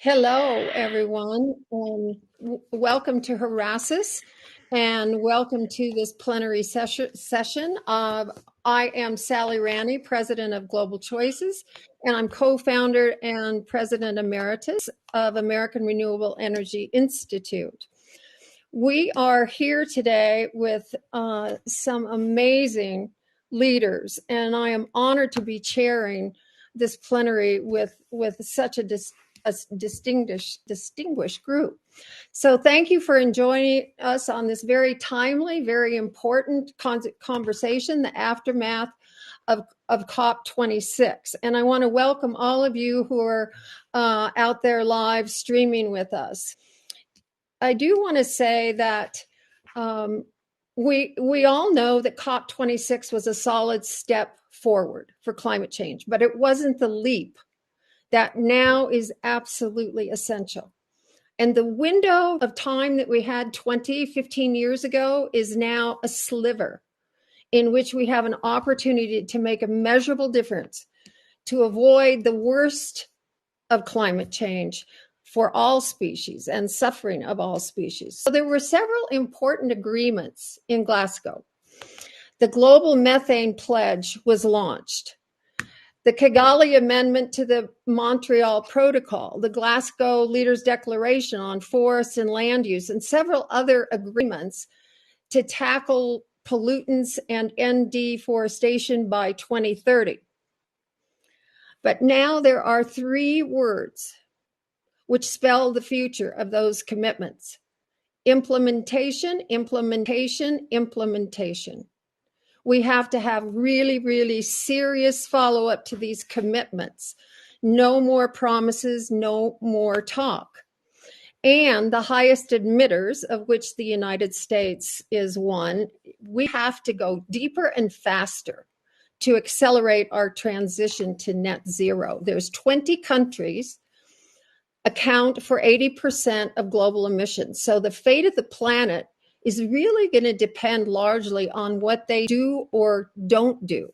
Hello, everyone. Welcome to Horasis and welcome to this plenary session. I am Sally Ranney, President of Global Choices, and I'm co-founder and President Emeritus of American Renewable Energy Institute. We are here today with some amazing leaders, and I am honored to be chairing this plenary with such a distinguished group. So thank you for joining us on this very timely, very important conversation, the aftermath of COP26. And I want to welcome all of you who are out there live streaming with us. I do want to say that we all know that COP26 was a solid step forward for climate change, but it wasn't the leap that now is absolutely essential. And the window of time that we had 15 years ago is now a sliver in which we have an opportunity to make a measurable difference to avoid the worst of climate change for all species and suffering of all species. So there were several important agreements in Glasgow. The Global Methane Pledge was launched. The Kigali Amendment to the Montreal Protocol, the Glasgow Leaders Declaration on Forests and Land Use, and several other agreements to tackle pollutants and end deforestation by 2030. But now there are three words which spell the future of those commitments: implementation, implementation, implementation. We have to have really, really serious follow-up to these commitments. No more promises, no more talk. And the highest emitters, of which the United States is one, we have to go deeper and faster to accelerate our transition to net zero. There's 20 countries account for 80% of global emissions. So the fate of the planet is really going to depend largely on what they do or don't do.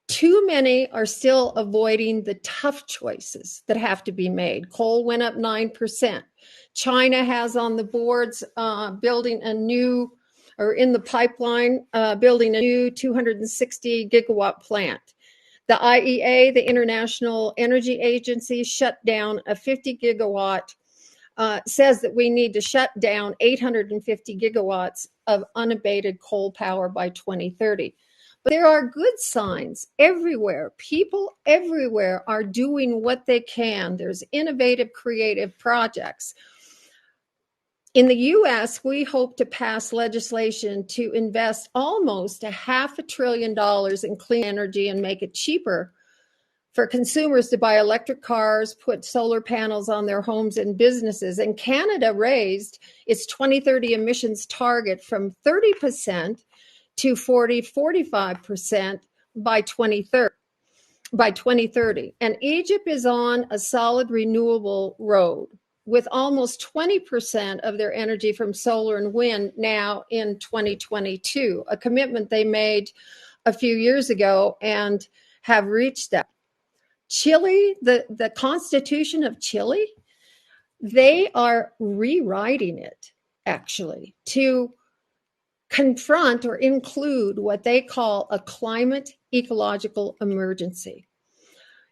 Too many are still avoiding the tough choices that have to be made. Coal went up 9%. China has on the boards building a new, or in the pipeline, building a new 260 gigawatt plant. The IEA, the International Energy Agency, shut down a 50 gigawatt, says that we need to shut down 850 gigawatts of unabated coal power by 2030. But there are good signs everywhere. People everywhere are doing what they can. There's innovative, creative projects. In the US, we hope to pass legislation to invest almost $500 billion in clean energy and make it cheaper for consumers to buy electric cars, put solar panels on their homes and businesses. And Canada raised its 2030 emissions target from 30% to 45% by 2030. And Egypt is on a solid renewable road, with almost 20% of their energy from solar and wind now in 2022, a commitment they made a few years ago and have reached that. Chile, the Constitution of Chile, they are rewriting it, actually, to confront or include what they call a climate ecological emergency.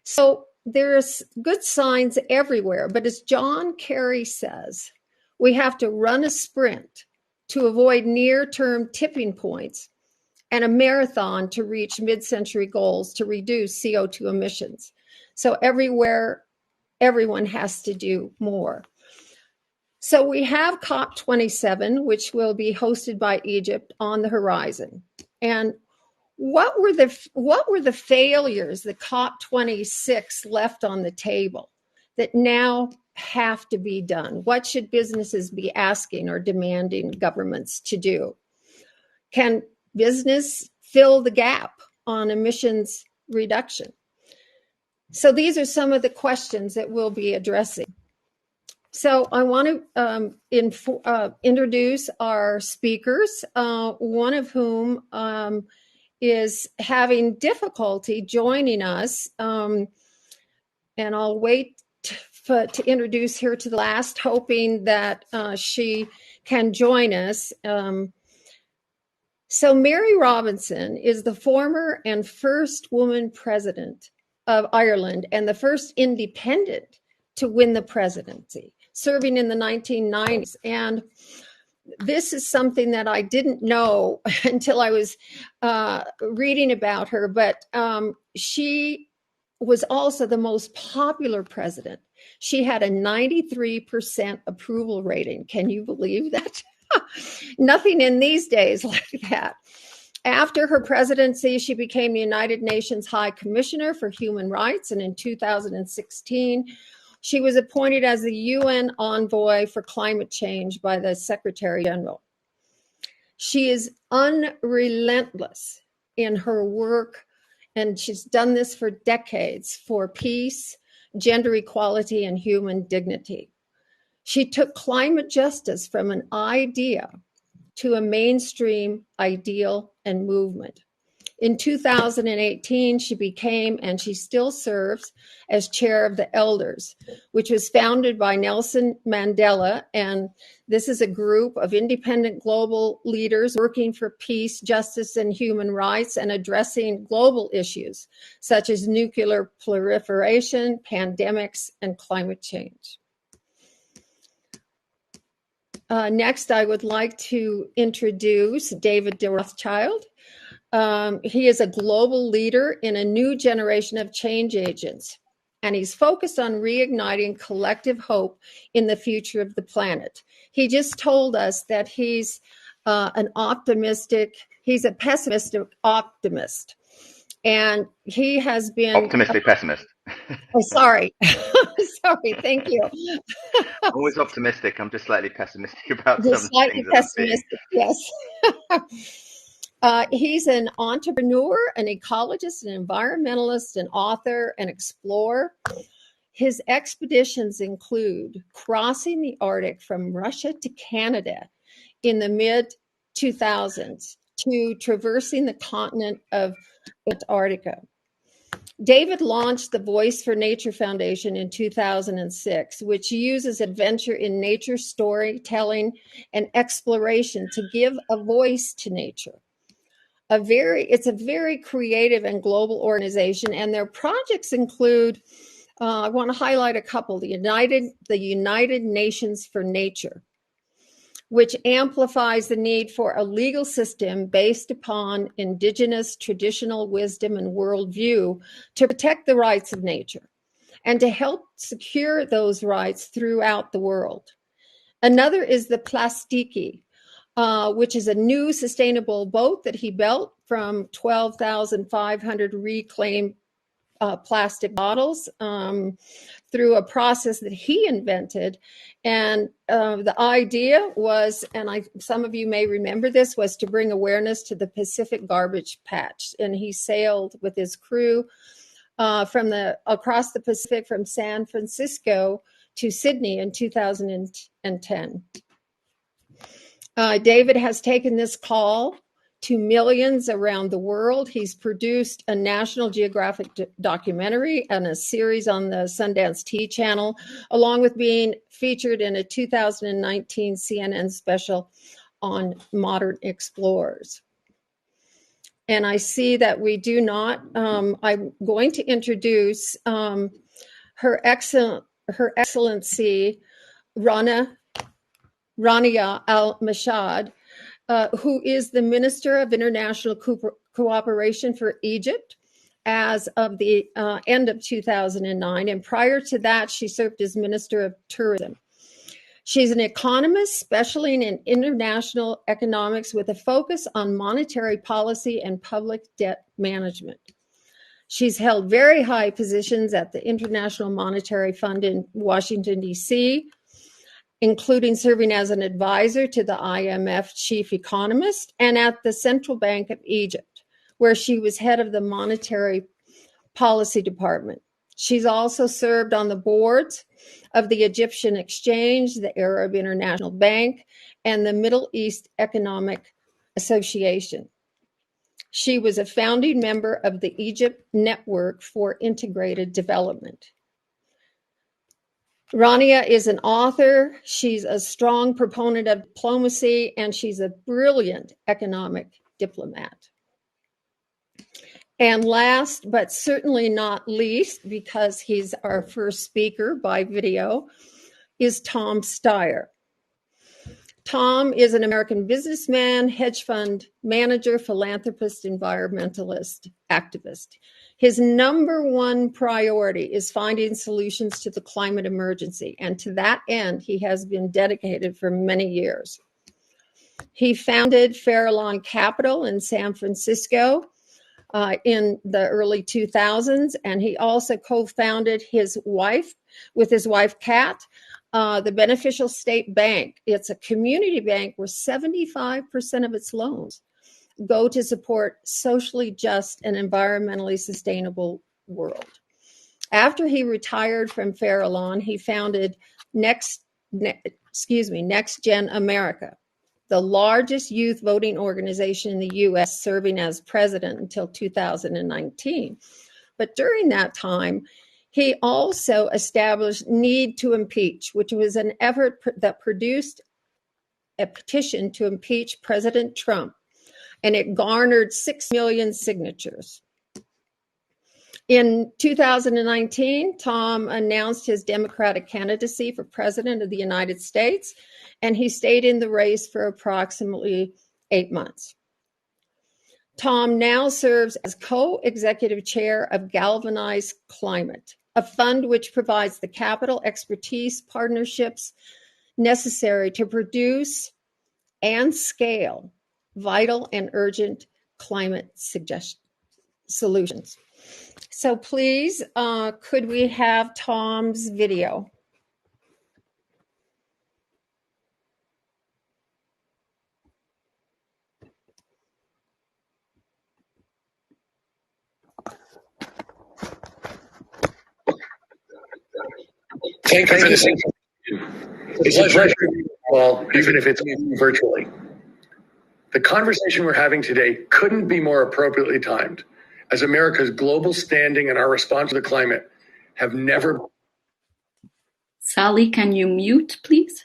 So there's good signs everywhere, but as John Kerry says, we have to run a sprint to avoid near-term tipping points and a marathon to reach mid-century goals to reduce CO2 emissions. So everywhere, everyone has to do more. So we have COP27, which will be hosted by Egypt, on the horizon. And what were the failures that COP26 left on the table that now have to be done? What should businesses be asking or demanding governments to do? Can business fill the gap on emissions reduction? So these are some of the questions that we'll be addressing. So I want to introduce our speakers, one of whom is having difficulty joining us, and I'll wait to introduce her to the last, hoping that she can join us. So Mary Robinson is the former and first woman president of Ireland and the first independent to win the presidency, serving in the 1990s. And this is something that I didn't know until I was reading about her, but she was also the most popular president. She had a 93% approval rating. Can you believe that? Nothing in these days like that. After her presidency, she became the United Nations High Commissioner for Human Rights, and in 2016, she was appointed as the UN Envoy for Climate Change by the Secretary General. She is unrelentless in her work, and she's done this for decades for peace, gender equality, and human dignity. She took climate justice from an idea to a mainstream ideal and movement. In 2018, she became, and she still serves, as chair of the Elders, which was founded by Nelson Mandela. And this is a group of independent global leaders working for peace, justice, and human rights, and addressing global issues such as nuclear proliferation, pandemics, and climate change. Next, I would like to introduce David de Rothschild. He is a global leader in a new generation of change agents, and he's focused on reigniting collective hope in the future of the planet. He just told us that he's he's a pessimistic optimist, and he has been... Optimistic pessimist. Oh, sorry. Sorry, thank you. Always optimistic. I'm just slightly pessimistic about Just some slightly things that I'm seeing. pessimistic, yes. He's an entrepreneur, an ecologist, an environmentalist, an author, an explorer. His expeditions include crossing the Arctic from Russia to Canada in the mid-2000s to traversing the continent of Antarctica. David launched the Voice for Nature Foundation in 2006, which uses adventure in nature storytelling and exploration to give a voice to nature. It's a very creative and global organization, and their projects include, I want to highlight a couple, the United Nations for Nature, which amplifies the need for a legal system based upon indigenous traditional wisdom and worldview to protect the rights of nature and to help secure those rights throughout the world. Another is the Plastiki, which is a new sustainable boat that he built from 12,500 reclaimed plastic bottles through a process that he invented. And the idea was, and some of you may remember this, was to bring awareness to the Pacific garbage patch. And he sailed with his crew across the Pacific from San Francisco to Sydney in 2010. David has taken this call to millions around the world. He's produced a National Geographic documentary and a series on the Sundance TV channel, along with being featured in a 2019 CNN special on modern explorers. And I see that we do not, I'm going to introduce Her Excellency Rania Al-Mashat, who is the Minister of International Cooperation for Egypt as of the end of 2009. And prior to that, she served as Minister of Tourism. She's an economist specializing in international economics with a focus on monetary policy and public debt management. She's held very high positions at the International Monetary Fund in Washington, D.C., including serving as an advisor to the IMF chief economist and at the Central Bank of Egypt, where she was head of the Monetary Policy Department. She's also served on the boards of the Egyptian Exchange, the Arab International Bank, and the Middle East Economic Association. She was a founding member of the Egypt Network for Integrated Development. Rania is an author. She's a strong proponent of diplomacy, and she's a brilliant economic diplomat. And last, but certainly not least, because he's our first speaker by video, is Tom Steyer. Tom is an American businessman, hedge fund manager, philanthropist, environmentalist, activist. His number one priority is finding solutions to the climate emergency, and to that end, he has been dedicated for many years. He founded Farallon Capital in San Francisco in the early 2000s, and he also co-founded with his wife, Kat, the Beneficial State Bank. It's a community bank where 75% of its loans go to support socially just and environmentally sustainable world. After he retired from Farallon, he founded Next Gen America, the largest youth voting organization in the U.S., serving as president until 2019. But during that time, he also established Need to Impeach, which was an effort that produced a petition to impeach President Trump, and it garnered 6 million signatures. In 2019, Tom announced his Democratic candidacy for president of the United States, and he stayed in the race for approximately 8 months. Tom now serves as co-executive chair of Galvanize Climate, a fund which provides the capital, expertise, partnerships necessary to produce and scale vital and urgent climate solutions. So please, could we have Tom's video? Thank you for this interview. It's a pleasure to meet you all, even if it's virtually. The conversation we're having today couldn't be more appropriately timed, as America's global standing and our response to the climate have never Sally, can you mute, please?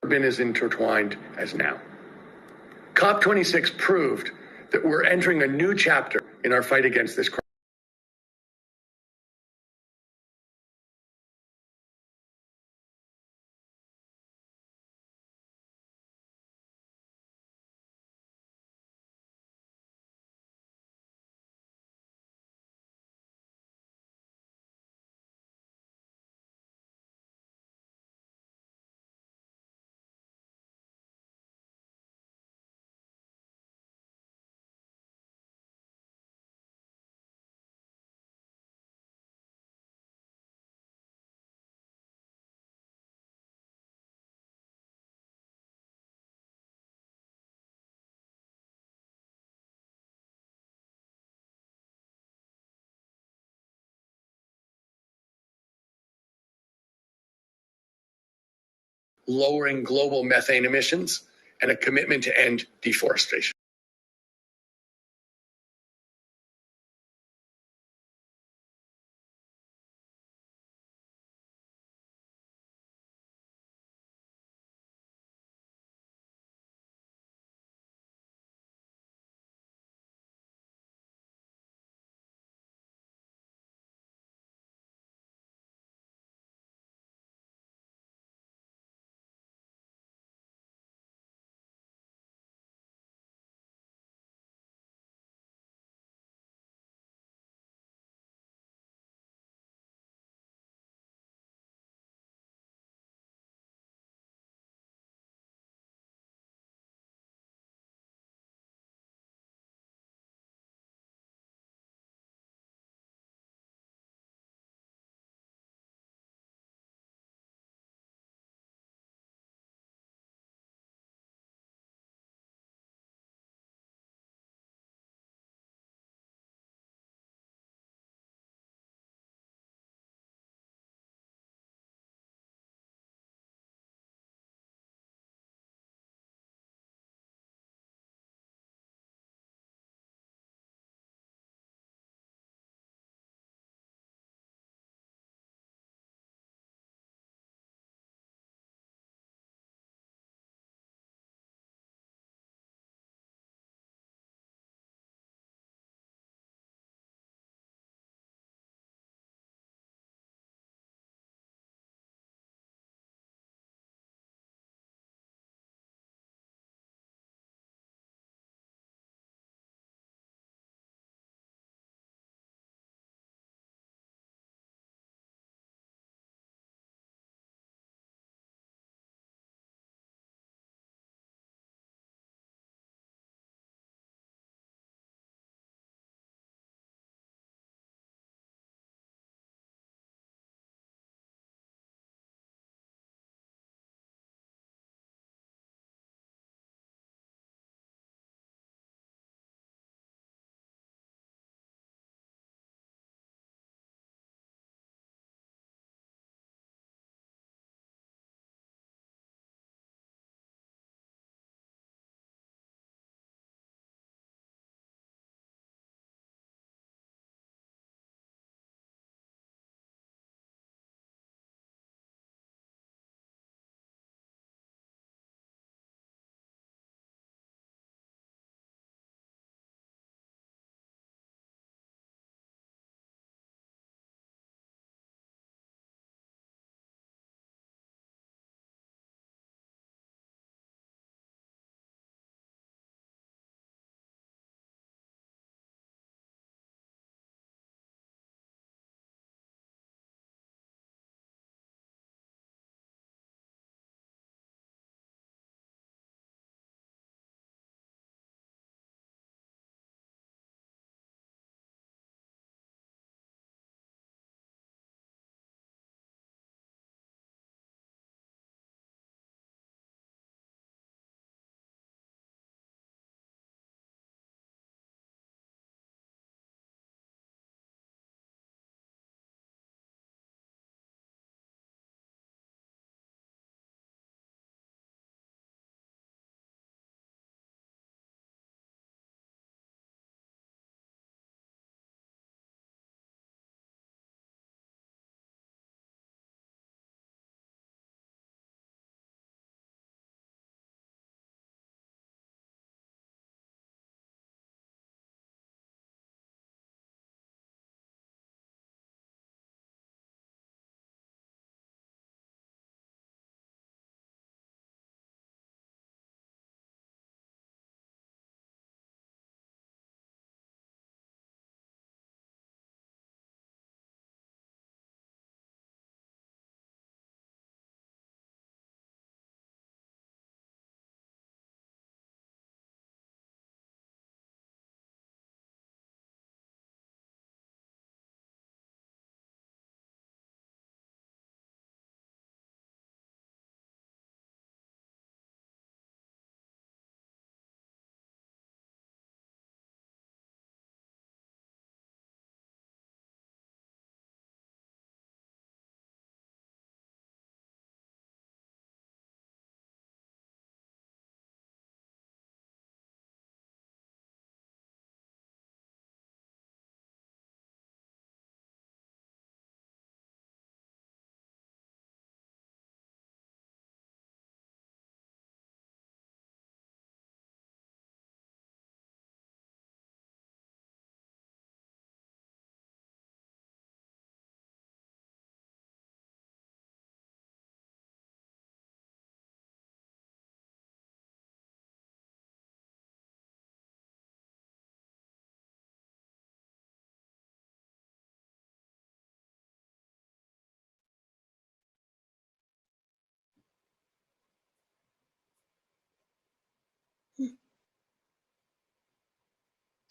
been as intertwined as now. COP26 proved that we're entering a new chapter in our fight against this crisis. Lowering global methane emissions and a commitment to end deforestation.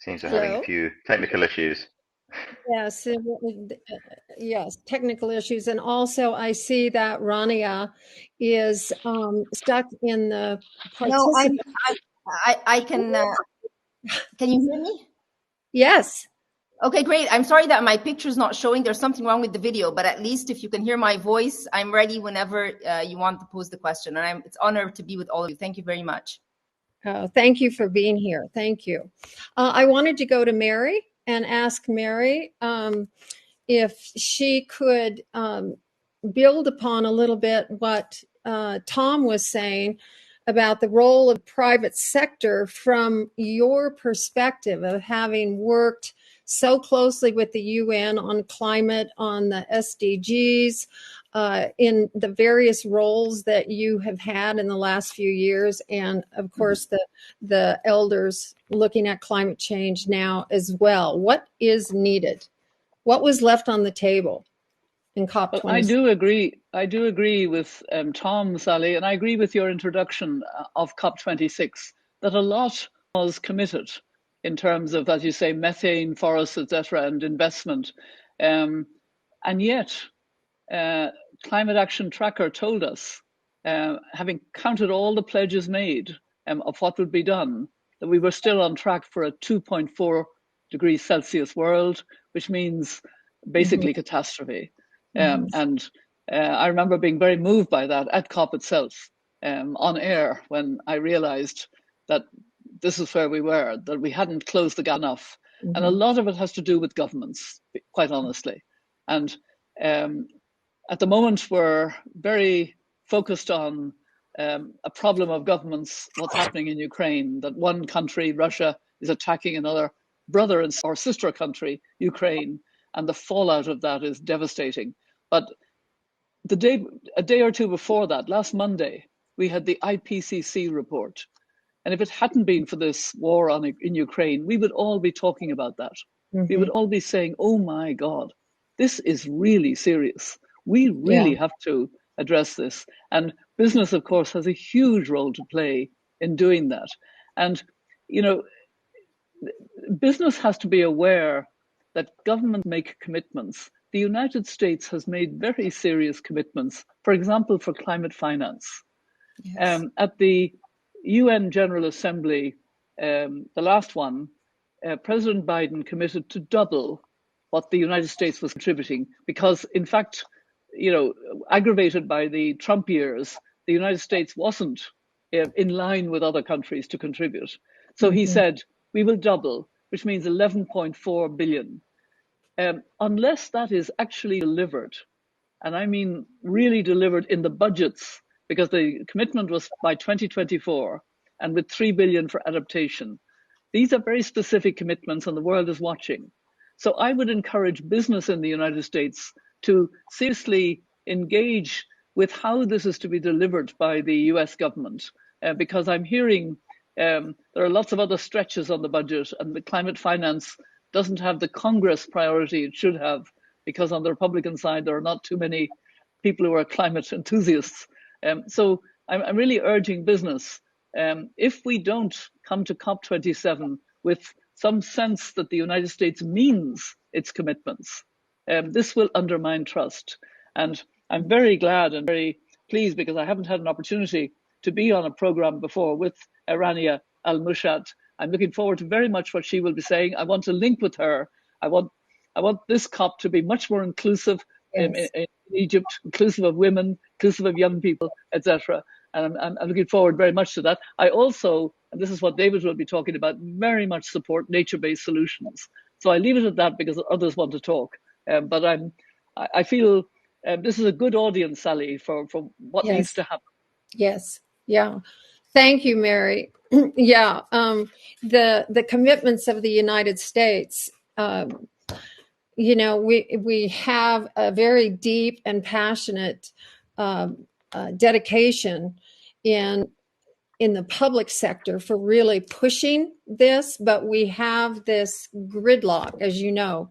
Seems we're having a Hello. few technical issues. Yes, yes, technical issues, and also I see that Rania is stuck in the No, participant. I can you hear me? Yes. Okay, great. I'm sorry that my picture's not showing. There's something wrong with the video, but at least if you can hear my voice, I'm ready whenever you want to pose the question. And it's an honor to be with all of you. Thank you very much. Thank you for being here. Thank you. I wanted to go to Mary and ask Mary if she could build upon a little bit what Tom was saying about the role of private sector from your perspective of having worked so closely with the UN on climate, on the SDGs, in the various roles that you have had in the last few years, and of course the elders looking at climate change now as well. What is needed? What was left on the table in COP26? Well, I do agree with Tom, Sally, and I agree with your introduction of COP26 that a lot was committed in terms of, as you say, methane, forests, etc., and investment. And yet, Climate Action Tracker told us, having counted all the pledges made of what would be done, that we were still on track for a 2.4 degrees Celsius world, which means basically catastrophe. And I remember being very moved by that at COP itself, on air, when I realized that this is where we were, that we hadn't closed the gap enough. And a lot of it has to do with governments, quite honestly. And at the moment, we're very focused on a problem of governments, what's happening in Ukraine, that one country, Russia, is attacking another brother or sister country, Ukraine, and the fallout of that is devastating. But a day or two before that, last Monday, we had the IPCC report. And if it hadn't been for this war in Ukraine, we would all be talking about that. We would all be saying, oh my God, this is really serious. We really have to address this. And business, of course, has a huge role to play in doing that. And, you know, business has to be aware that governments make commitments. The United States has made very serious commitments, for example, for climate finance. Yes. At the UN General Assembly, the last one, President Biden committed to double what the United States was contributing, because in fact, you know, aggravated by the Trump years, the United States wasn't in line with other countries to contribute. So he said, we will double, which means 11.4 billion. Unless that is actually delivered, and I mean really delivered in the budgets, because the commitment was by 2024, and with 3 billion for adaptation. These are very specific commitments, and the world is watching. So I would encourage business in the United States to seriously engage with how this is to be delivered by the US government, because I'm hearing there are lots of other stretches on the budget, and the climate finance doesn't have the Congress priority it should have, because on the Republican side, there are not too many people who are climate enthusiasts. So I'm really urging business, if we don't come to COP27 with some sense that the United States means its commitments, this will undermine trust. And I'm very glad and very pleased, because I haven't had an opportunity to be on a program before with Rania Al-Mashat. I'm looking forward to very much what she will be saying. I want to link with her. I want this COP to be much more inclusive in Egypt, inclusive of women, inclusive of young people, etc. And I'm looking forward very much to that. I also, and this is what David will be talking about, very much support nature-based solutions. So I leave it at that because others want to talk. But I feel this is a good audience, Sally, for what needs to happen. Yes. Yeah. Thank you, Mary. Yeah. The commitments of the United States, you know, we have a very deep and passionate dedication in the public sector for really pushing this, but we have this gridlock, as you know,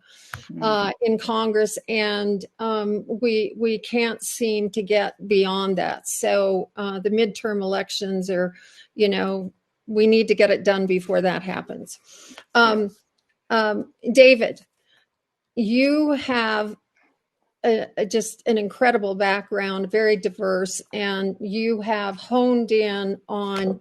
in Congress, and we can't seem to get beyond that. So the midterm elections are, you know, we need to get it done before that happens. David, you have just an incredible background, very diverse, and you have honed in on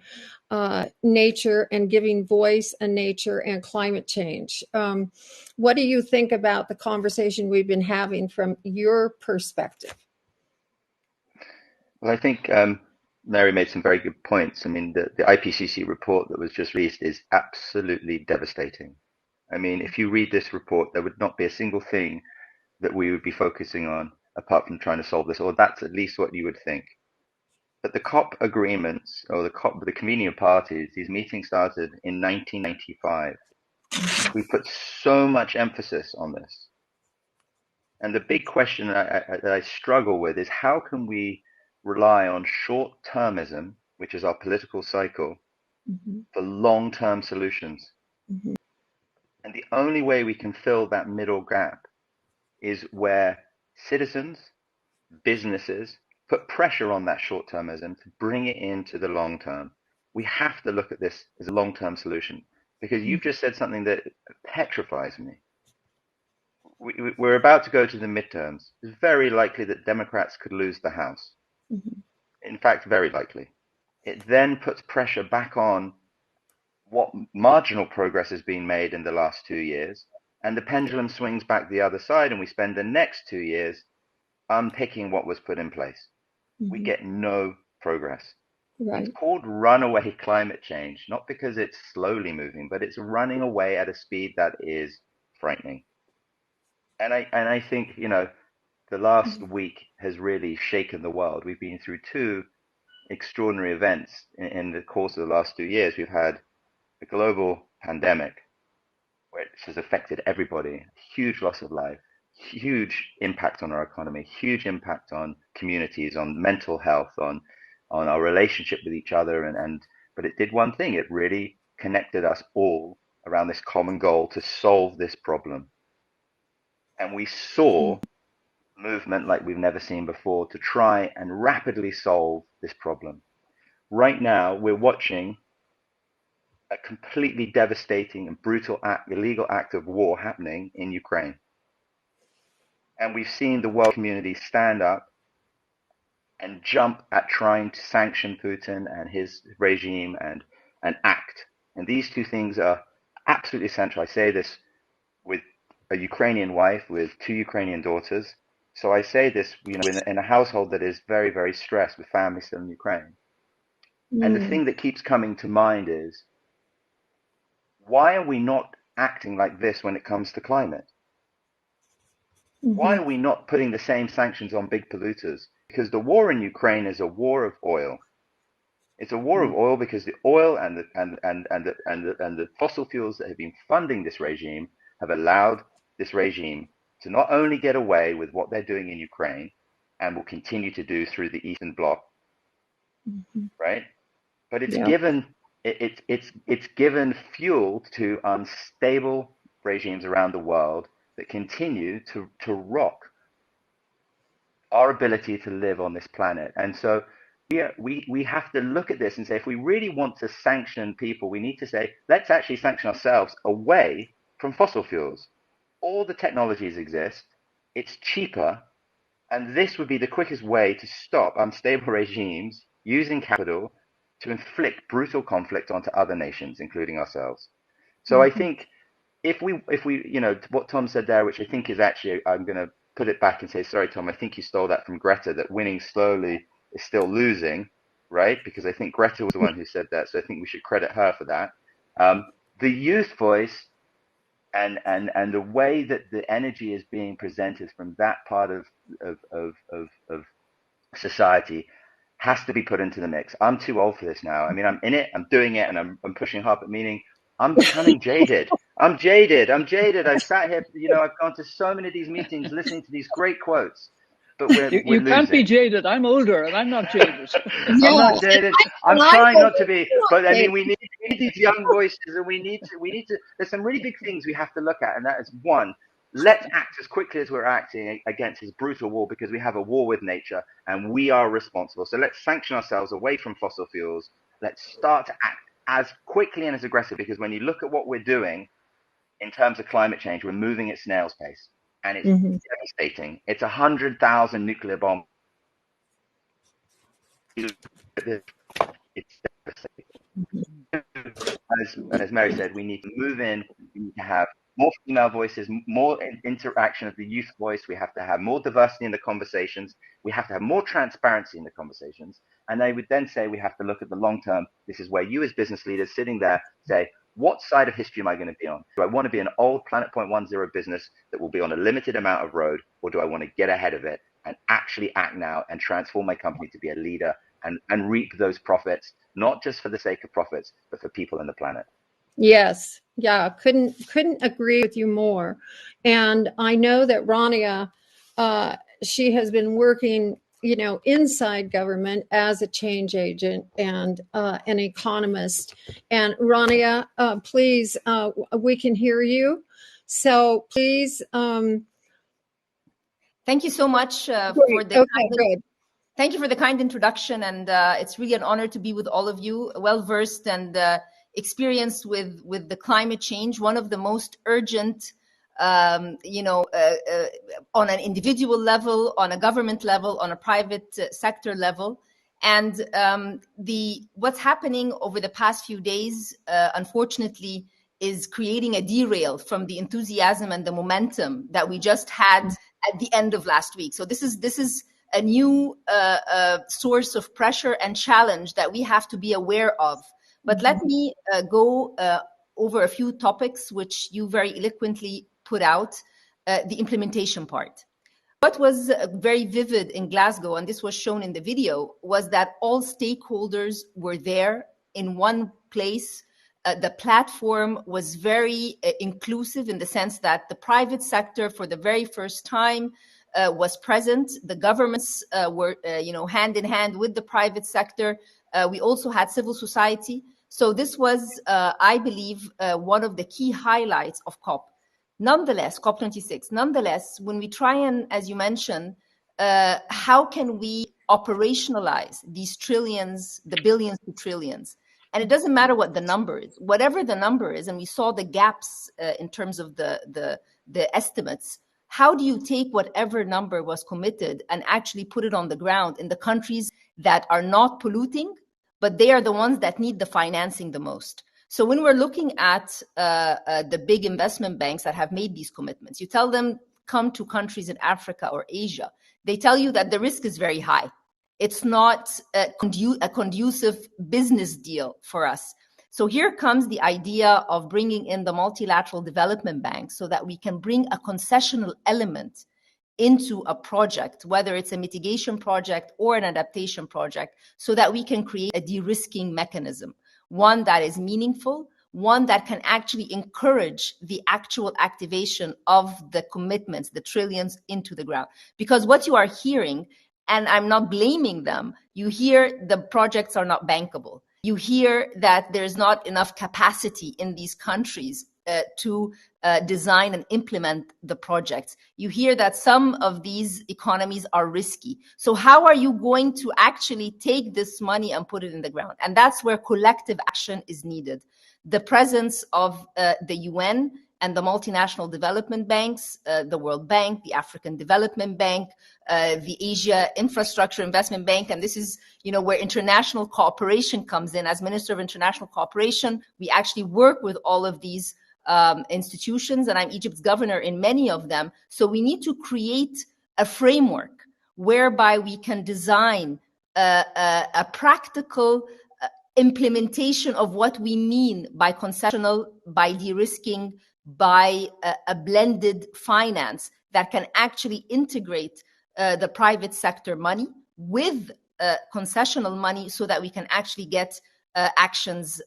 nature and giving voice and nature and climate change. What do you think about the conversation we've been having from your perspective? Well, I think Mary made some very good points. I mean, the IPCC report that was just released is absolutely devastating. I mean, if you read this report, there would not be a single thing that we would be focusing on apart from trying to solve this, or that's at least what you would think. But the COP agreements, or the convening parties, these meetings started in 1995. We put so much emphasis on this. And the big question that I struggle with is how can we rely on short-termism, which is our political cycle, for long-term solutions? And the only way we can fill that middle gap is where citizens, businesses put pressure on that short-termism to bring it into the long term. We have to look at this as a long-term solution, because you've just said something that petrifies me. We're about to go to the midterms. It's very likely that Democrats could lose the House. In fact, very likely. It then puts pressure back on what marginal progress has been made in the last 2 years, and the pendulum swings back the other side, and we spend the next 2 years unpicking what was put in place. We get no progress. Right. It's called runaway climate change, not because it's slowly moving, but it's running away at a speed that is frightening. And I think, you know, the last week has really shaken the world. We've been through two extraordinary events in the course of the last 2 years. We've had a global pandemic, which has affected everybody, huge loss of life, huge impact on our economy, huge impact on communities, on mental health, on our relationship with each other. But it did one thing. It really connected us all around this common goal to solve this problem. And we saw movement like we've never seen before to try and rapidly solve this problem. Right now, we're watching a completely devastating and brutal illegal act of war happening in Ukraine. And we've seen the world community stand up and jump at trying to sanction Putin and his regime and act. And these two things are absolutely essential. I say this with a Ukrainian wife with 2 Ukrainian daughters. So I say this, you know, in a household that is very, very stressed with families still in Ukraine. And the thing that keeps coming to mind is, why are we not acting like this when it comes to climate? Why are we not putting the same sanctions on big polluters? Because the war in Ukraine is a war of oil. It's a war of oil because the oil and the fossil fuels that have been funding this regime have allowed this regime to not only get away with what they're doing in Ukraine and will continue to do through the Eastern Bloc, right? But it's given fuel to unstable regimes around the world that continue to rock our ability to live on this planet. And so we have to look at this and say, if we really want to sanction people, we need to say, let's actually sanction ourselves away from fossil fuels. All the technologies exist. It's cheaper. And this would be the quickest way to stop unstable regimes using capital to inflict brutal conflict onto other nations, including ourselves. So I think if we, you know, what Tom said there, which I think is actually, I'm going to put it back and say, sorry, Tom, I think you stole that from Greta, that winning slowly is still losing, right? Because I think Greta was the one who said that. So I think we should credit her for that. The youth voice and the way that the energy is being presented from that part of society has to be put into the mix. I'm too old for this now. I mean, I'm in it, I'm doing it, and I'm pushing hard, but meaning I'm becoming jaded. I'm jaded. I've sat here, you know, I've gone to so many of these meetings listening to these great quotes, but we're You can't be losing. jaded. I'm older and I'm not jaded. I'm not jaded. I'm trying not to be, but I mean, we need these young voices, and we need to, there's some really big things we have to look at, and that is one, let's act as quickly as we're acting against this brutal war, because we have a war with nature and we are responsible. So let's sanction ourselves away from fossil fuels. Let's start to act as quickly and as aggressive, because when you look at what we're doing, in terms of climate change, we're moving at snail's pace, and it's devastating. It's 100,000 nuclear bombs. It's devastating. As Mary said, we need to move in. We need to have more female voices, more interaction of the youth voice. We have to have more diversity in the conversations. We have to have more transparency in the conversations. And they would then say we have to look at the long term. This is where you as business leaders sitting there say, what side of history am I going to be on? Do I want to be an old Planet Point 1.0 business that will be on a limited amount of road, or do I want to get ahead of it and actually act now and transform my company to be a leader and reap those profits, not just for the sake of profits, but for people and the planet? Yes. Yeah. Couldn't agree with you more. And I know that Rania, she has been working, inside government as a change agent and an economist. And Rania, please, we can hear you. So please. Thank you so much for the. Okay, good. Thank you for the kind introduction, and it's really an honor to be with all of you, well-versed and experienced with the climate change, one of the most urgent, on an individual level, on a government level, on a private sector level. And what's happening over the past few days, unfortunately, is creating a derail from the enthusiasm and the momentum that we just had at the end of last week. So this is a new source of pressure and challenge that we have to be aware of. But let me go over a few topics which you very eloquently put out, the implementation part. What was very vivid in Glasgow, and this was shown in the video, was that all stakeholders were there in one place. The platform was very inclusive in the sense that the private sector, for the very first time, was present. The governments were, hand in hand with the private sector. We also had civil society. So this was, I believe, one of the key highlights of COP. Nonetheless, COP26, nonetheless, when we try and, as you mentioned, how can we operationalize these trillions, the billions to trillions? And it doesn't matter what the number is, whatever the number is, and we saw the gaps in terms of the estimates. How do you take whatever number was committed and actually put it on the ground in the countries that are not polluting, but they are the ones that need the financing the most? So when we're looking at the big investment banks that have made these commitments, you tell them, come to countries in Africa or Asia. They tell you that the risk is very high. It's not a conducive business deal for us. So here comes the idea of bringing in the multilateral development bank so that we can bring a concessional element into a project, whether it's a mitigation project or an adaptation project, so that we can create a de-risking mechanism, one that is meaningful, one that can actually encourage the actual activation of the commitments, the trillions into the ground. Because what you are hearing, and I'm not blaming them, you hear the projects are not bankable. You hear that there's not enough capacity in these countries to design and implement the projects. You hear that some of these economies are risky. So how are you going to actually take this money and put it in the ground? And that's where collective action is needed. The presence of the UN and the multinational development banks, the World Bank, the African Development Bank, the Asia Infrastructure Investment Bank, and this is, where international cooperation comes in. As Minister of International Cooperation, we actually work with all of these institutions, and I'm Egypt's governor in many of them. So we need to create a framework whereby we can design a practical implementation of what we mean by concessional, by de-risking, by a blended finance that can actually integrate the private sector money with concessional money so that we can actually get actions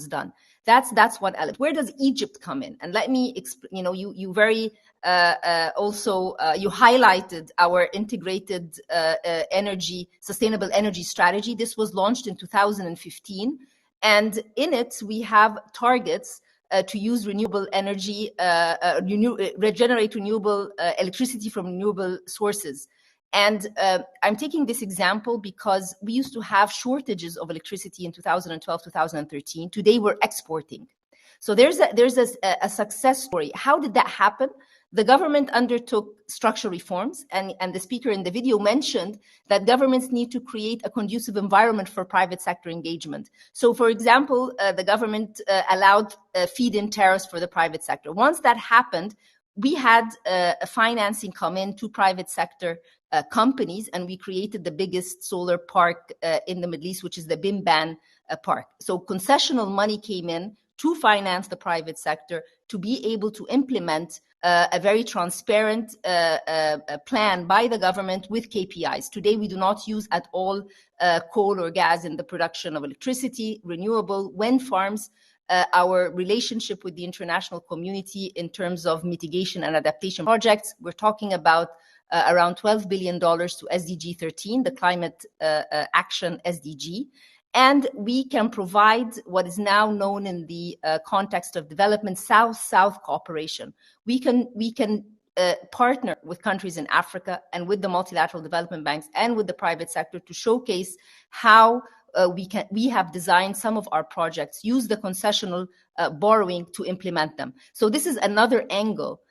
done. That's one element. Where does Egypt come in? And let me explain. You very also you highlighted our integrated sustainable energy strategy. This was launched in 2015, and in it we have targets to use renewable energy, regenerate renewable electricity from renewable sources. And I'm taking this example because we used to have shortages of electricity in 2012, 2013. Today we're exporting. So there's a success story. How did that happen? The government undertook structural reforms, and the speaker in the video mentioned that governments need to create a conducive environment for private sector engagement. So, for example, the government allowed feed-in tariffs for the private sector. Once that happened, we had financing come in to private sector companies, and we created the biggest solar park in the Middle East, which is the Bimban park. So concessional money came in to finance the private sector to be able to implement a very transparent plan by the government with KPIs. Today, we do not use at all coal or gas in the production of electricity, renewable, wind farms. Our relationship with the international community in terms of mitigation and adaptation projects, we're talking about around $12 billion to SDG 13, the climate action SDG. And we can provide what is now known in the context of development South-South cooperation. We can partner with countries in Africa and with the multilateral development banks and with the private sector to showcase how we have designed some of our projects, use the concessional borrowing to implement them. So this is another angle.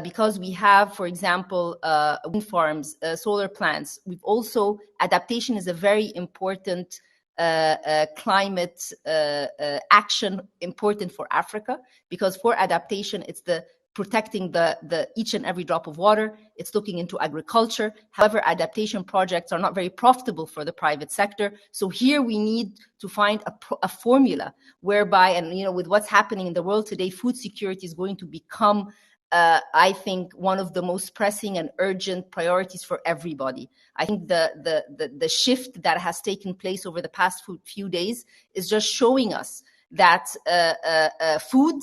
Because we have, for example, wind farms, solar plants. We've also, adaptation is a very important climate action important for Africa, because for adaptation, it's the protecting the each and every drop of water. It's looking into agriculture. However, adaptation projects are not very profitable for the private sector. So here we need to find a formula whereby, and with what's happening in the world today, food security is going to become I think one of the most pressing and urgent priorities for everybody. I think the shift that has taken place over the past few days is just showing us that food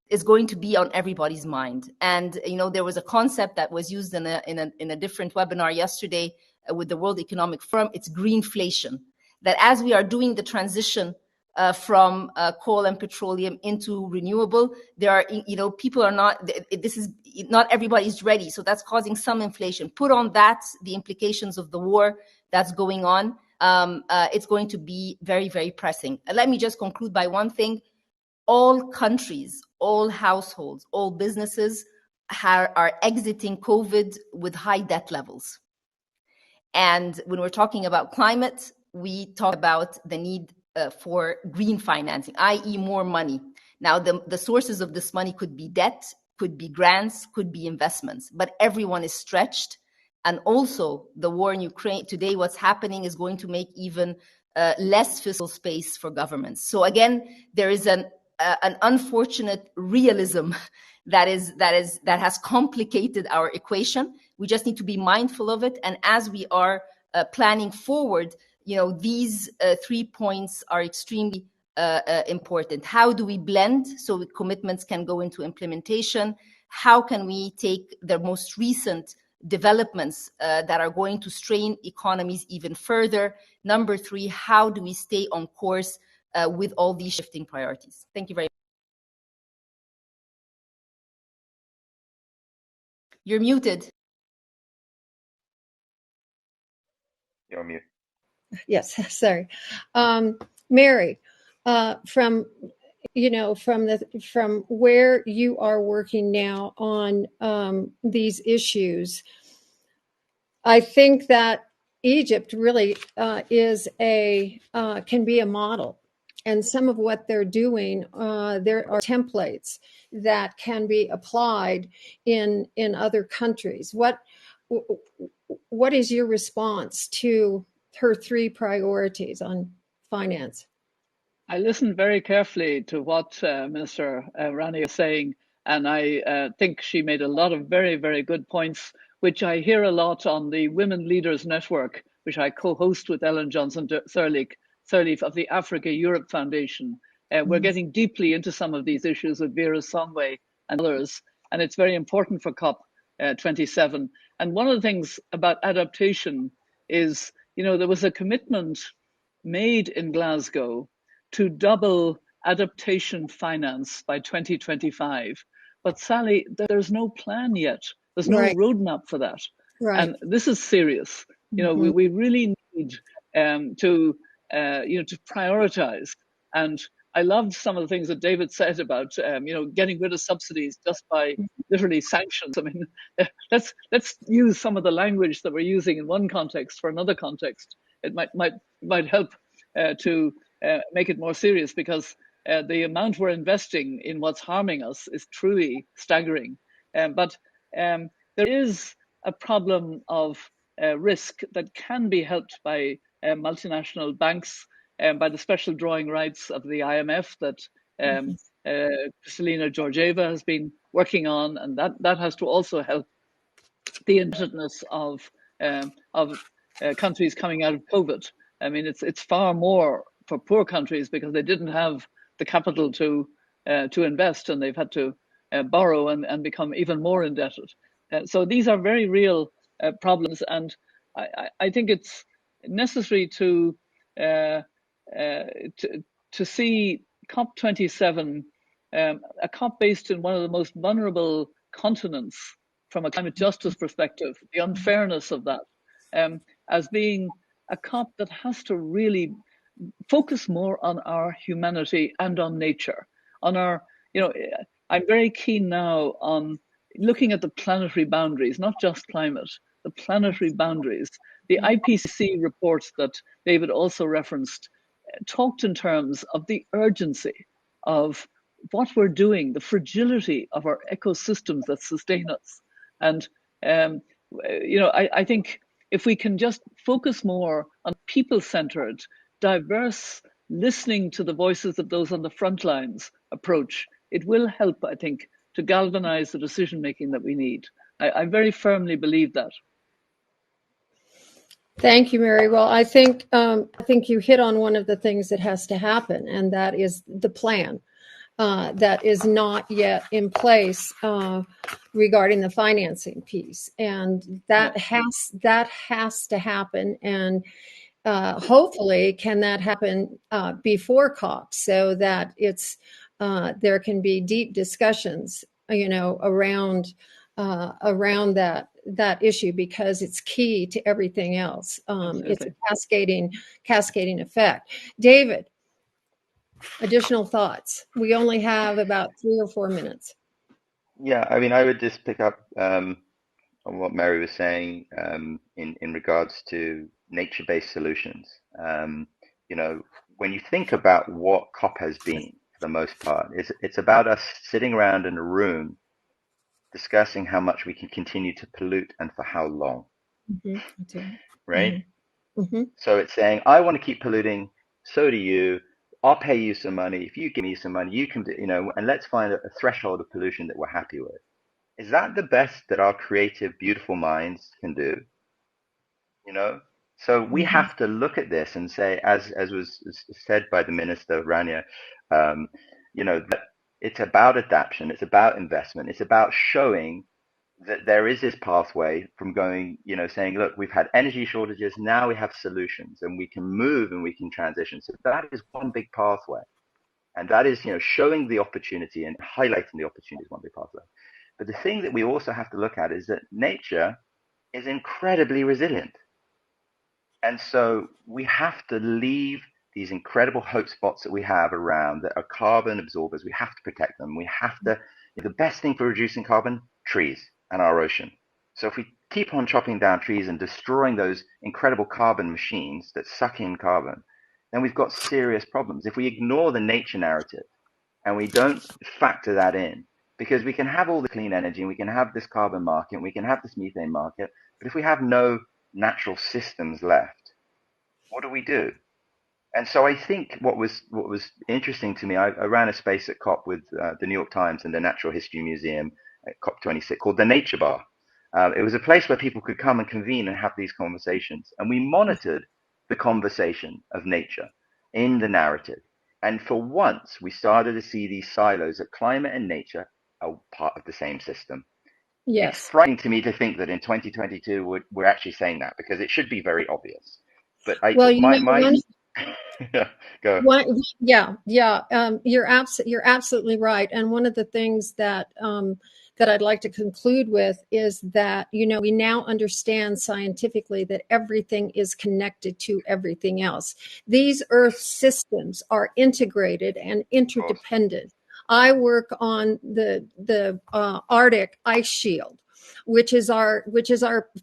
is going to be on everybody's mind. And there was a concept that was used in a different webinar yesterday with the World Economic Forum. It's greenflation. That as we are doing the transition from coal and petroleum into renewable, there are, people are not, not everybody's ready. So that's causing some inflation. Put on that the implications of the war that's going on. It's going to be very, very pressing. Let me just conclude by one thing. All countries, all households, all businesses are exiting COVID with high debt levels. And when we're talking about climate, we talk about the need for green financing, i.e. more money. Now, the sources of this money could be debt, could be grants, could be investments, but everyone is stretched. And also the war in Ukraine today, what's happening is going to make even less fiscal space for governments. So again, there is an unfortunate realism that has complicated our equation. We just need to be mindful of it. And as we are planning forward, these 3 points are extremely important. How do we blend so commitments can go into implementation? How can we take the most recent developments that are going to strain economies even further? Number 3, how do we stay on course with all these shifting priorities? Thank you very much. You're muted. You're on mute. Yes, sorry. Mary, from where you are working now on these issues, I think that Egypt really can be a model. And some of what they're doing, there are templates that can be applied in other countries. What is your response to her 3 priorities on finance? I listened very carefully to what Minister Rani is saying, and I think she made a lot of very, very good points, which I hear a lot on the Women Leaders Network, which I co-host with Ellen Johnson-Sirleaf of the Africa Europe Foundation. We're getting deeply into some of these issues with Vera Songwe and others, and it's very important for COP27. And one of the things about adaptation is, there was a commitment made in Glasgow to double adaptation finance by 2025. But Sally, there's no plan yet. There's no roadmap for that. Right. And this is serious. We really need to prioritize. And I loved some of the things that David said about getting rid of subsidies just by literally sanctions. I mean, let's use some of the language that we're using in one context for another context. It might help to make it more serious, because the amount we're investing in what's harming us is truly staggering. But there is a problem of risk that can be helped by multinational banks, by the special drawing rights of the IMF that Kristalina Georgieva has been working on, and that has to also help the indebtedness of countries coming out of COVID. I mean, it's far more for poor countries because they didn't have the capital to invest, and they've had to borrow and become even more indebted. So these are very real problems, and I think it's necessary to see COP27, a COP based in one of the most vulnerable continents from a climate justice perspective, the unfairness of that, as being a COP that has to really focus more on our humanity and on nature, on our, I'm very keen now on looking at the planetary boundaries, not just climate, the planetary boundaries. The IPCC reports that David also referenced talked in terms of the urgency of what we're doing, the fragility of our ecosystems that sustain us. And, I think if we can just focus more on people-centered, diverse, listening to the voices of those on the front lines approach, it will help, I think, to galvanize the decision-making that we need. I very firmly believe that. Thank you, Mary. Well, I think you hit on one of the things that has to happen, and that is the plan that is not yet in place regarding the financing piece, and that has to happen. And hopefully, can that happen before COP, so that it's there can be deep discussions, around that issue, because it's key to everything else. It's a cascading effect. David, additional thoughts? We only have about 3 or 4 minutes. Yeah, I mean, I would just pick up on what Mary was saying in regards to nature-based solutions. When you think about what COP has been, for the most part, it's about us sitting around in a room discussing how much we can continue to pollute and for how long. Right? So it's saying, I want to keep polluting, so do you. I'll pay you some money. If you give me some money, you can do, and let's find a threshold of pollution that we're happy with. Is that the best that our creative, beautiful minds can do? So we have to look at this and say, as was said by the Minister Rania, that it's about adaptation, it's about investment, it's about showing that there is this pathway from going, saying, look, we've had energy shortages, now we have solutions, and we can move and we can transition. So that is one big pathway. And that is, showing the opportunity and highlighting the opportunity is one big pathway. But the thing that we also have to look at is that nature is incredibly resilient. And so we have to leave these incredible hotspots that we have around that are carbon absorbers. We have to protect them. We have to, the best thing for reducing carbon, trees and our ocean. So if we keep on chopping down trees and destroying those incredible carbon machines that suck in carbon, then we've got serious problems. If we ignore the nature narrative and we don't factor that in, because we can have all the clean energy and we can have this carbon market and we can have this methane market, but if we have no natural systems left, what do we do? And so I think what was interesting to me, I ran a space at COP with the New York Times and the Natural History Museum at COP26 called the Nature Bar. It was a place where people could come and convene and have these conversations. And we monitored the conversation of nature in the narrative. And for once, we started to see these silos that climate and nature are part of the same system. Yes. It's frightening to me to think that in 2022, we're actually saying that, because it should be very obvious. But my Go. You're absolutely right. And one of the things that that I'd like to conclude with is that, you know, we now understand scientifically that everything is connected to everything else. These Earth systems are integrated and interdependent. I work on the Arctic ice shield, which is our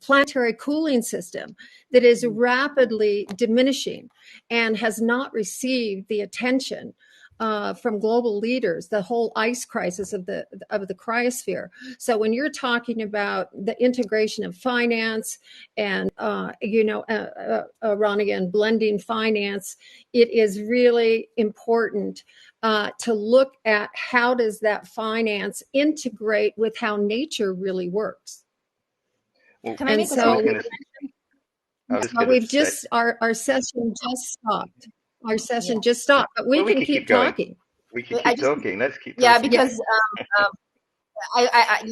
planetary cooling system that is rapidly diminishing and has not received the attention from global leaders, the whole ice crisis of the cryosphere. So when you're talking about the integration of finance and Ron, again, blending finance, it is really important to look at how does that finance integrate with how nature really works. Well, can I make a comment? We've just our session just stopped. Our session just stopped, but we can keep talking. We can keep talking. Let's keep talking. Yeah, because I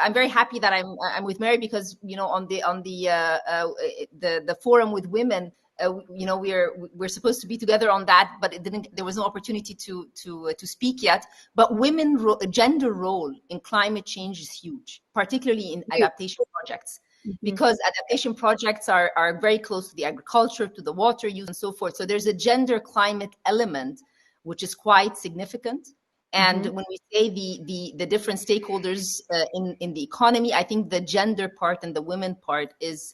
I'm very happy that I'm with Mary, because on the forum with women, we're supposed to be together on that, but there was no opportunity to speak yet. But gender role in climate change is huge, particularly in adaptation projects. Because adaptation projects are very close to the agriculture, to the water use, and so forth. So there's a gender climate element, which is quite significant. And when we say the different stakeholders in the economy, I think the gender part and the women part is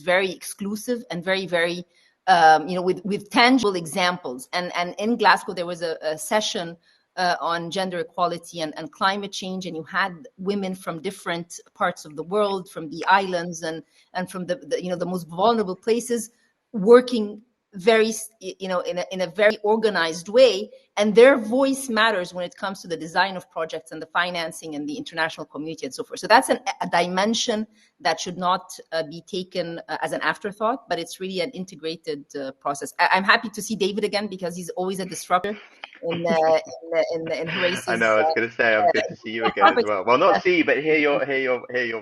very exclusive and very, very with tangible examples. And in Glasgow there was a session on gender equality and climate change, and you had women from different parts of the world, from the islands and from the most vulnerable places, working very in a very organized way, and their voice matters when it comes to the design of projects and the financing and the international community and so forth. So that's a dimension that should not be taken as an afterthought, but it's really an integrated process. I'm happy to see David again, because he's always a disruptor in Horasis. I know. I was going to say, I'm good to see you again as well. Well, not see, but hear your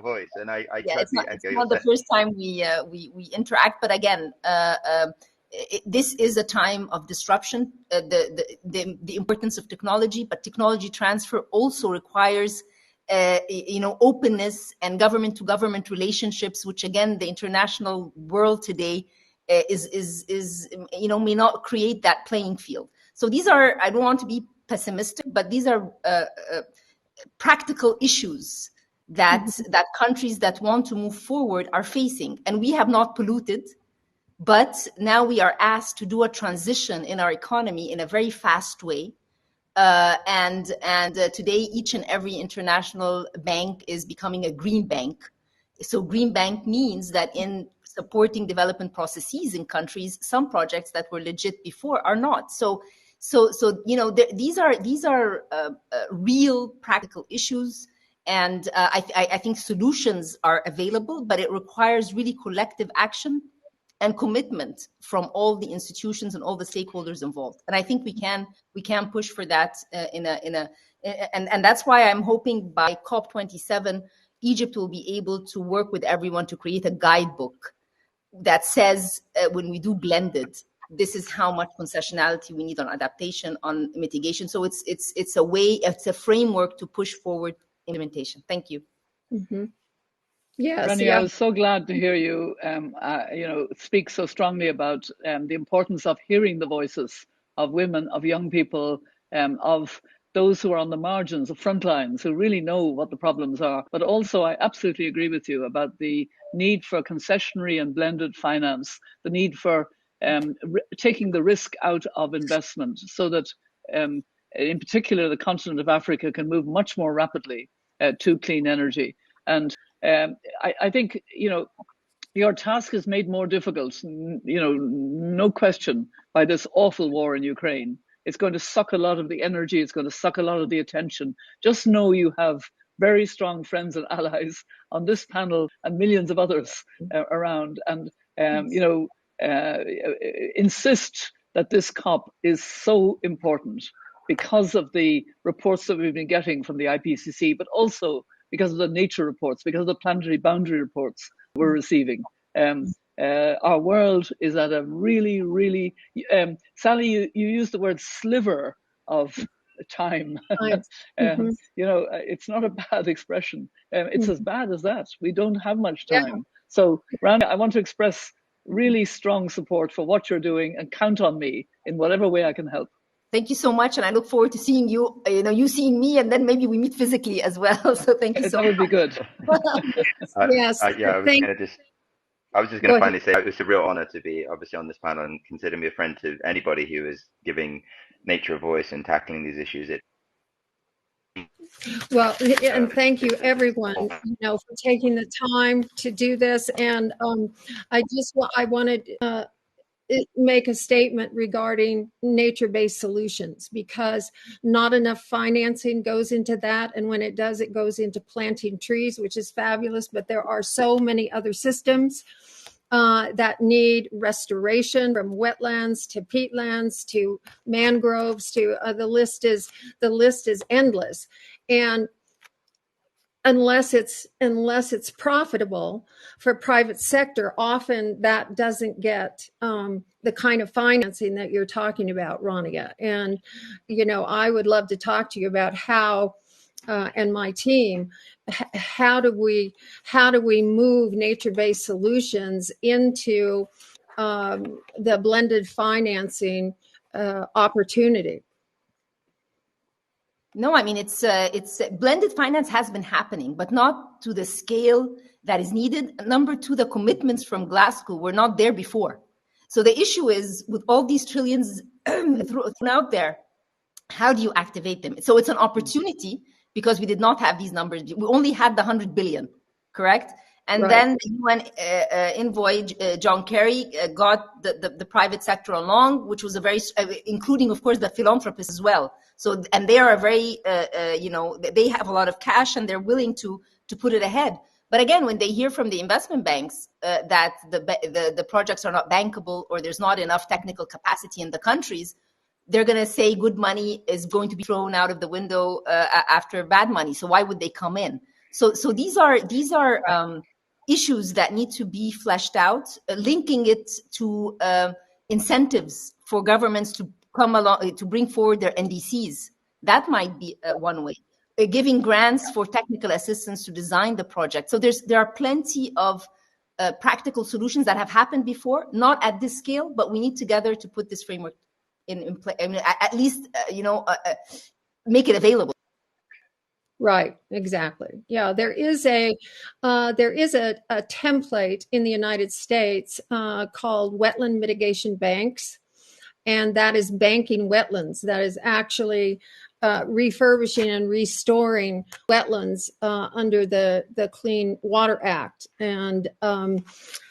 voice, and I totally echo your. It's not the first time we interact, but again, this is a time of disruption. The importance of technology, but technology transfer also requires openness and government to government relationships, which again the international world today is may not create that playing field. So these are, I don't want to be pessimistic, but these are practical issues that countries that want to move forward are facing. And we have not polluted, but now we are asked to do a transition in our economy in a very fast way. And today, each and every international bank is becoming a green bank. So green bank means that in supporting development processes in countries, some projects that were legit before are not. So these are real practical issues, and I think solutions are available, but it requires really collective action and commitment from all the institutions and all the stakeholders involved. And I think we can push for that and that's why I'm hoping by COP27, Egypt will be able to work with everyone to create a guidebook that says when we do blended, this is how much concessionality we need on adaptation, on mitigation. So it's a way, it's a framework to push forward implementation. Thank you. Mm-hmm. Yes, Rani, I was so glad to hear you, speak so strongly about the importance of hearing the voices of women, of young people, of those who are on the margins, of front lines, who really know what the problems are. But also, I absolutely agree with you about the need for concessionary and blended finance, the need for taking the risk out of investment, so that, in particular, the continent of Africa can move much more rapidly to clean energy. And I think, your task is made more difficult, no question, by this awful war in Ukraine. It's going to suck a lot of the energy. It's going to suck a lot of the attention. Just know you have very strong friends and allies on this panel and millions of others around. And, insist that this COP is so important because of the reports that we've been getting from the IPCC, but also because of the nature reports, because of the planetary boundary reports we're receiving. Our world is at a really, really, Sally, you used the word sliver of time. Mm-hmm. It's not a bad expression. It's as bad as that. We don't have much Yeah. time. So, Rania, I want to express really strong support for what you're doing, and count on me in whatever way I can help. Thank you so much, and I look forward to seeing you. You seeing me, and then maybe we meet physically as well. So thank you so much. That would be good. Yes. I was just going to finally say it's a real honor to be obviously on this panel and consider me a friend to anybody who is giving nature a voice and tackling these issues. Well, and thank you everyone, for taking the time to do this. And I wanted make a statement regarding nature-based solutions, because not enough financing goes into that, and when it does, it goes into planting trees, which is fabulous, but there are so many other systems that need restoration, from wetlands to peatlands to mangroves to the list is endless. And unless it's profitable for private sector, often that doesn't get the kind of financing that you're talking about, Rania. And I would love to talk to you about how and my team, how do we move nature-based solutions into the blended financing opportunity. No, I mean, it's blended finance has been happening, but not to the scale that is needed. Number two, the commitments from Glasgow were not there before. So the issue is, with all these trillions thrown out there, how do you activate them? So it's an opportunity, because we did not have these numbers. We only had the 100 billion, correct? And Right. then the UN envoy, John Kerry, got the private sector along, which was a very, including, of course, the philanthropists as well. So, and they are a very, they have a lot of cash, and they're willing to put it ahead. But again, when they hear from the investment banks that the projects are not bankable, or there's not enough technical capacity in the countries, they're going to say good money is going to be thrown out of the window after bad money. So why would they come in? So these are issues that need to be fleshed out, linking it to incentives for governments to come along, to bring forward their NDCs. That might be one way. Giving grants for technical assistance to design the project. So there are plenty of practical solutions that have happened before, not at this scale, but we need together to put this framework in place. I mean, at least make it available. Right, exactly. Yeah, there is a template in the United States called wetland mitigation banks, and that is banking wetlands. That is actually refurbishing and restoring wetlands under the Clean Water Act and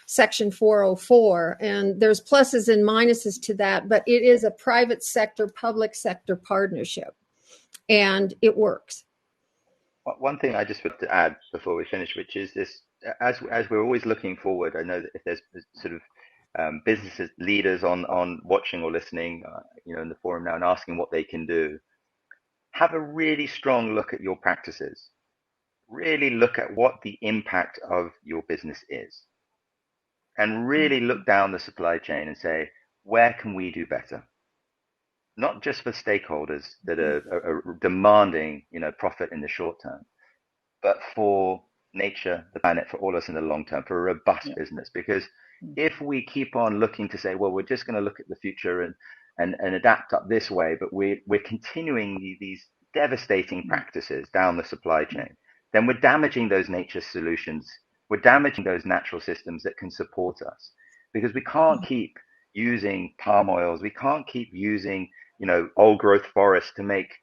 Section 404. And there's pluses and minuses to that, but it is a private sector, public sector partnership, and it works. One thing I just want to add before we finish, which is this: as we're always looking forward, I know that if there's sort of businesses leaders on watching or listening, in the forum now and asking what they can do, have a really strong look at your practices. Really look at what the impact of your business is, and really look down the supply chain and say, where can we do better? Not just for stakeholders that are demanding, profit in the short term, but for nature, the planet, for all of us in the long term, for a robust business. Because if we keep on looking to say, well, we're just going to look at the future and adapt up this way, but we're continuing these devastating practices down the supply chain, then we're damaging those nature solutions. We're damaging those natural systems that can support us, because we can't keep using palm oils. We can't keep using, old growth forests to make,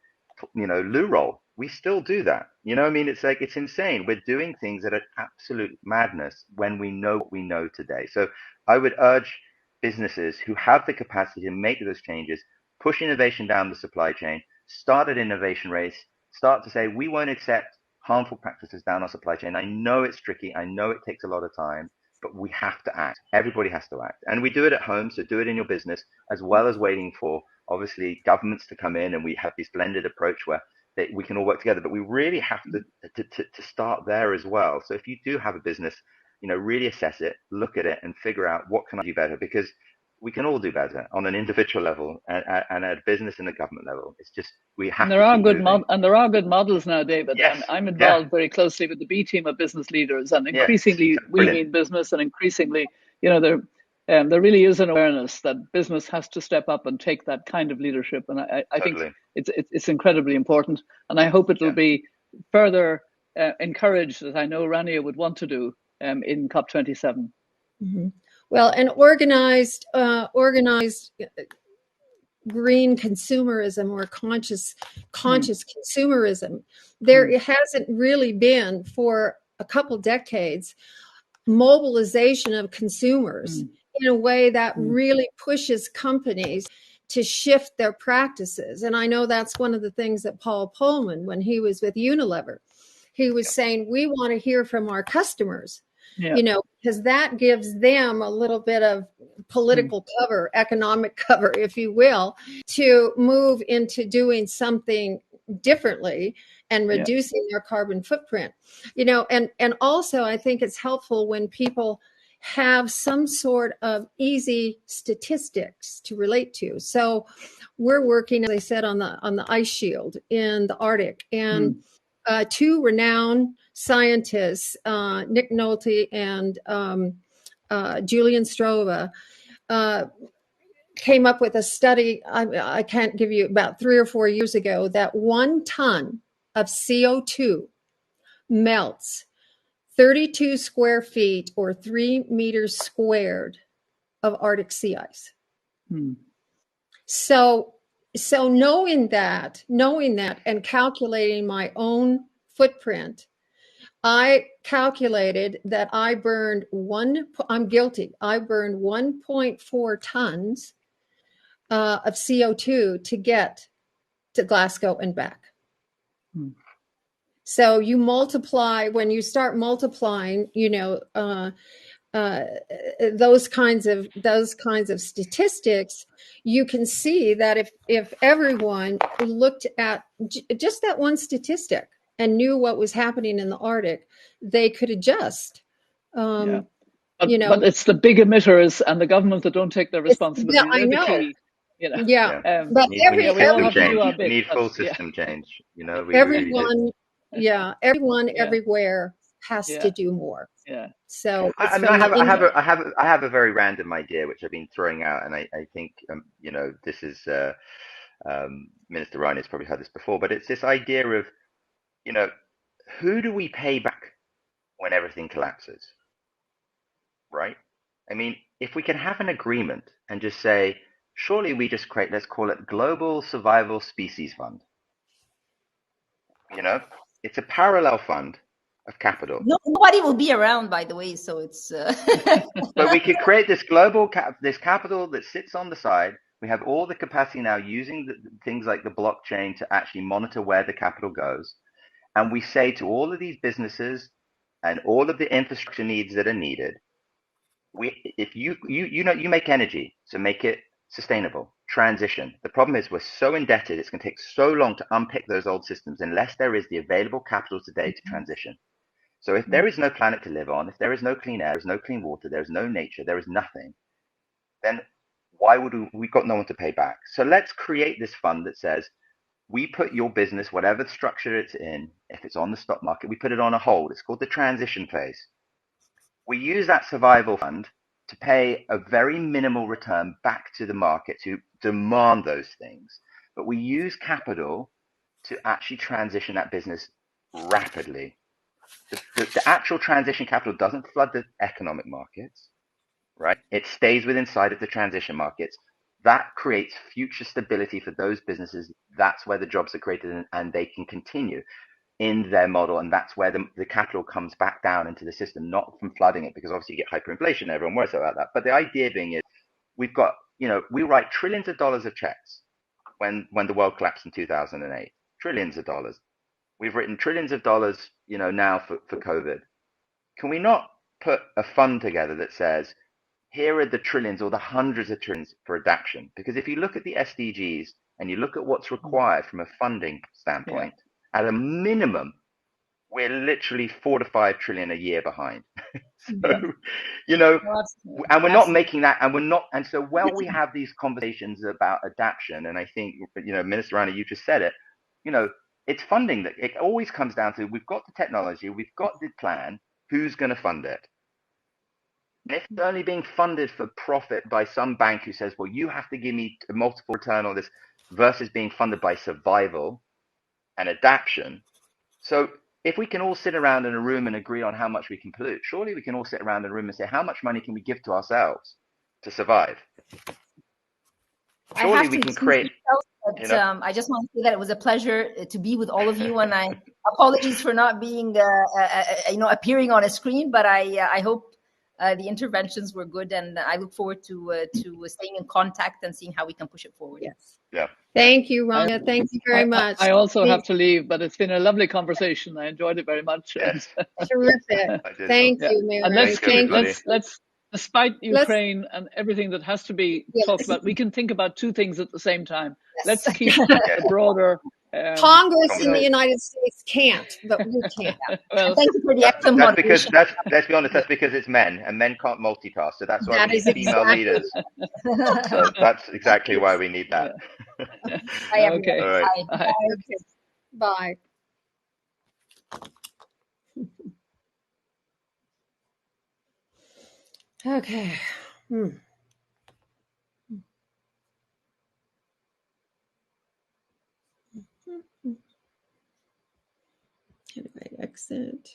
loo roll. We still do that. I mean, it's insane. We're doing things that are absolute madness when we know what we know today. So I would urge businesses who have the capacity to make those changes, push innovation down the supply chain, start an innovation race, start to say, we won't accept harmful practices down our supply chain. I know it's tricky. I know it takes a lot of time, but we have to act. Everybody has to act. And we do it at home. So do it in your business, as well as waiting for, obviously, governments to come in, and we have this blended approach where we can all work together. But we really have to start there as well. So if you do have a business, really assess it, look at it, and figure out what can I do better, because we can all do better on an individual level and at a business and a government level. It's just we have to keep moving. And there are good models now, David. Yes. I'm involved very closely with the B team of business leaders, and increasingly yes. we mean business, and increasingly, there really is an awareness that business has to step up and take that kind of leadership, and I think it's incredibly important, and I hope it'll be further encouraged, as I know Rania would want to do in COP27. Mm-hmm. Well, and organized green consumerism or conscious consumerism, there hasn't really been for a couple decades mobilization of consumers in a way that really pushes companies to shift their practices. And I know that's one of the things that Paul Polman, when he was with Unilever, he was saying, we want to hear from our customers. Because that gives them a little bit of political cover, economic cover, if you will, to move into doing something differently and reducing their carbon footprint. And also I think it's helpful when people have some sort of easy statistics to relate to. So we're working, as I said, on the ice shield in the Arctic, and two renowned scientists, Nick Nolte and Julian Strova, came up with a study, I can't give you, about 3 or 4 years ago, that 1 ton of CO2 melts 32 square feet or 3 meters squared of Arctic sea ice. So knowing that and calculating my own footprint, I calculated that I burned I'm guilty. I burned 1.4 tons of CO2 to get to Glasgow and back. So you multiply, when you start multiplying, those kinds of statistics, you can see that if everyone looked at just that one statistic and knew what was happening in the Arctic, they could adjust. But it's the big emitters and the government that don't take their responsibility. I know. The key, but we need full system change. Everyone everywhere has to do more. So I have a very random idea which I've been throwing out, and I think this is Minister Ryan has probably heard this before, but it's this idea of who do we pay back when everything collapses, right? I mean, if we can have an agreement and just say, surely we just create, let's call it Global Survival Species Fund. It's a parallel fund of capital. Nobody will be around, by the way, so it's. But we could create this global this capital that sits on the side. We have all the capacity now using things like the blockchain to actually monitor where the capital goes, and we say to all of these businesses and all of the infrastructure needs that are needed, if you make energy, so make it sustainable. Transition. The problem is we're so indebted, it's going to take so long to unpick those old systems unless there is the available capital today to transition. So if there is no planet to live on, if there is no clean air, there is no clean water, there is no nature, there is nothing, then why would we got no one to pay back? So let's create this fund that says, we put your business, whatever structure it's in, if it's on the stock market, we put it on a hold. It's called the transition phase. We use that survival fund to pay a very minimal return back to the market to demand those things. But we use capital to actually transition that business rapidly. The actual transition capital doesn't flood the economic markets, right? It stays within inside of the transition markets. That creates future stability for those businesses. That's where the jobs are created, and they can continue in their model, and that's where the capital comes back down into the system, not from flooding it, because obviously you get hyperinflation, everyone worries about that. But the idea being is we've got, we write trillions of dollars of checks when the world collapsed in 2008, trillions of dollars. We've written trillions of dollars, now for COVID. Can we not put a fund together that says, here are the trillions or the hundreds of trillions for adaptation? Because if you look at the SDGs and you look at what's required from a funding standpoint, at a minimum, we're literally 4 to 5 trillion a year behind. So, you know, Absolutely. and we're not Absolutely. making that, and so while we have these conversations about adaptation, and I think, you know, Minister Rana, you just said it, you know, it's funding that it always comes down to. We've got the technology, we've got the plan, who's going to fund it? And if it's only being funded for profit by some bank who says, well, you have to give me a multiple return on this, versus being funded by survival and adaptation. So if we can all sit around in a room and agree on how much we can pollute, surely we can all sit around in a room and say, how much money can we give to ourselves to survive? Surely we can create, you know. I just want to say that it was a pleasure to be with all of you, and I apologies for not being, you know, appearing on a screen, but I hope the interventions were good, and I look forward to staying in contact and seeing how we can push it forward. Yes. Yeah. Thank you, Rana. Thank you very much. I also have to leave, but it's been a lovely conversation. I enjoyed it very much. Yes. Terrific. Thank you, Mary. And let's Thank you, let's despite Ukraine and everything that has to be talked about, we can think about two things at the same time. Yes. Let's keep a broader. Congress in the United States can't, but we can. Well, thank you for the excellent that's because moderation. let's be honest, that's because it's men, and men can't multitask. So that's why That we is need female exactly leaders. So that's exactly why we need that. Bye, everyone. Okay. All right. Bye. Bye. Okay. Anyway, exit.